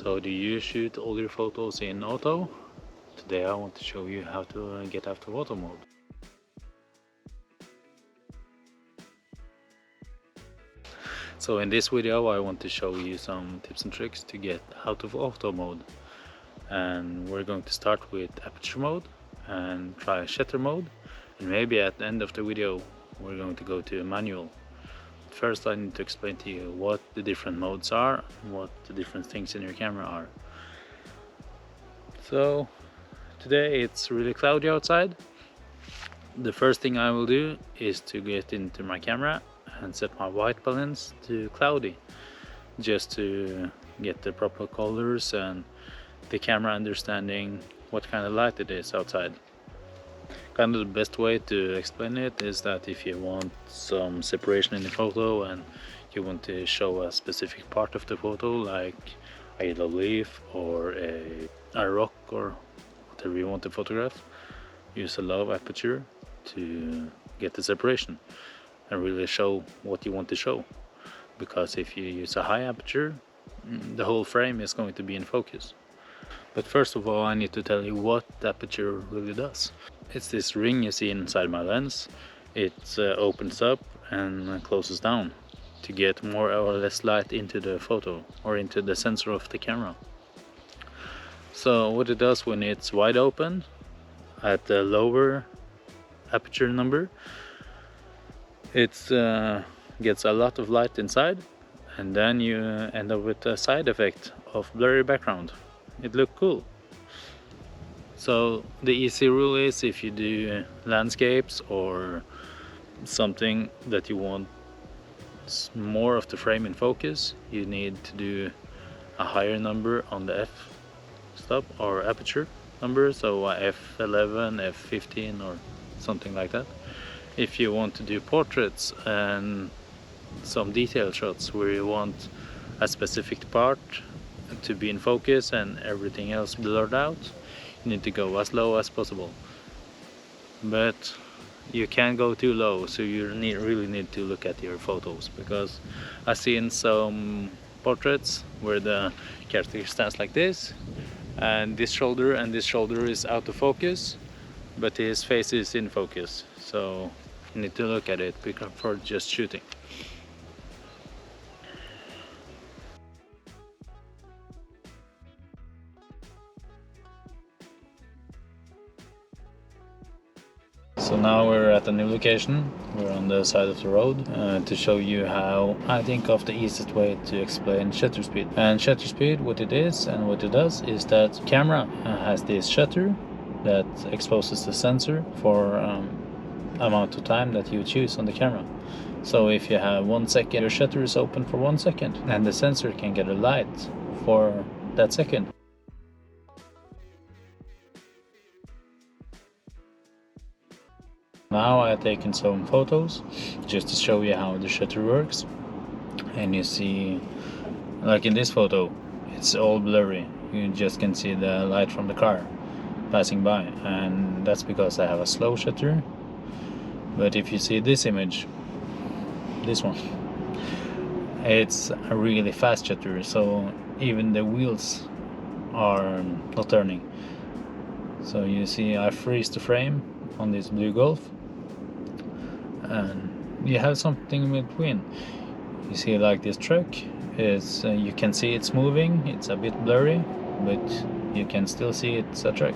So do you shoot all your photos in auto? Today I want to show you how to get out of auto mode. So in this video I want to show you some tips and tricks to get out of auto mode. And we're going to start with aperture mode and try shutter mode, and maybe at the end of the video we're going to go to manual. First I need to explain to you what the different modes are, what the different things in your camera are. So today it's really cloudy outside. The first thing I will do is to get into my camera and set my white balance to cloudy, just to get the proper colors and the camera understanding what kind of light it is outside. Kind of the best way to explain it is that if you want some separation in the photo and you want to show a specific part of the photo, like a yellow leaf or a rock or whatever you want to photograph, use a low aperture to get the separation and really show what you want to show. Because if you use a high aperture, the whole frame is going to be in focus. But first of all I need to tell you what the aperture really does. It's this ring you see inside my lens. It opens up and closes down to get more or less light into the photo or into the sensor of the camera. So what it does when it's wide open at the lower aperture number, it gets a lot of light inside, and then you end up with a side effect of blurry background. It looks cool. So the easy rule is, if you do landscapes or something that you want more of the frame in focus, you need to do a higher number on the f-stop or aperture number, so a f11, f15 or something like that. If you want to do portraits and some detail shots where you want a specific part to be in focus and everything else blurred out, you need to go as low as possible. But you can't go too low, so you really need to look at your photos, because I've seen some portraits where the character stands like this, and this shoulder is out of focus, but his face is in focus. So you need to look at it before just shooting. So now we're at a new location. We're on the side of the road to show you how I think of the easiest way to explain shutter speed. And shutter speed, what it is and what it does is that camera has this shutter that exposes the sensor for amount of time that you choose on the camera. So if you have 1 second, your shutter is open for 1 second, and the sensor can get a light for that second. Now I have taken some photos just to show you how the shutter works, and you see, like in this photo, it's all blurry. You just can see the light from the car passing by, and that's because I have a slow shutter. But if you see this image, this one, it's a really fast shutter, so even the wheels are not turning. So you see I freeze the frame on this blue Golf, and you have something in between. You see, like this truck is, you can see it's moving, it's a bit blurry, but you can still see it's a truck.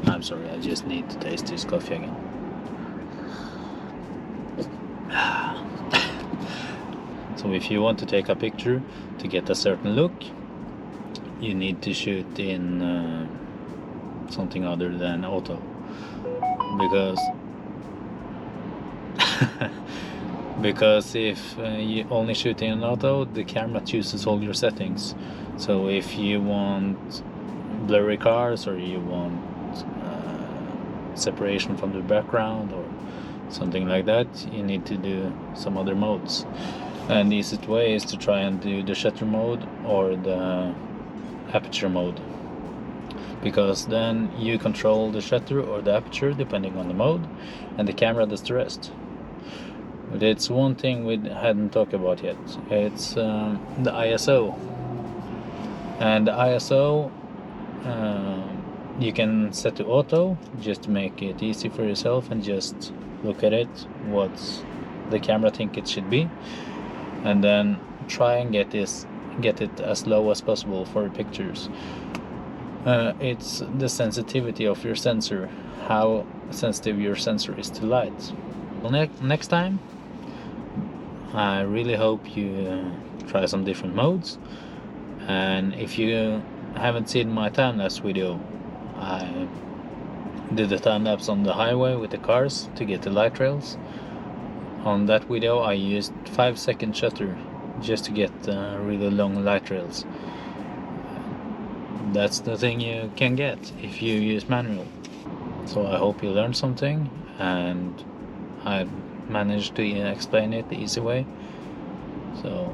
I'm sorry, I just need to taste this coffee again. So if you want to take a picture to get a certain look, you need to shoot in something other than auto, because if you only shoot in auto, the camera chooses all your settings. So if you want blurry cars, or you want separation from the background or something like that, you need to do some other modes. And the easiest way is to try and do the shutter mode or the aperture mode, because then you control the shutter or the aperture depending on the mode, and the camera does the rest. But it's one thing we hadn't talked about yet. It's the ISO. And the ISO you can set to auto just to make it easy for yourself and just look at it, what the camera think it should be, and then try and get it as low as possible for pictures. It's the sensitivity of your sensor, how sensitive your sensor is to light. Well, next time I really hope you try some different modes. And if you haven't seen my time-lapse video, I did a time-lapse on the highway with the cars to get the light rails. On that video I used 5-second shutter just to get really long light rails. That's the thing you can get if you use manual. So I hope you learned something, and I managed to explain it the easy way. So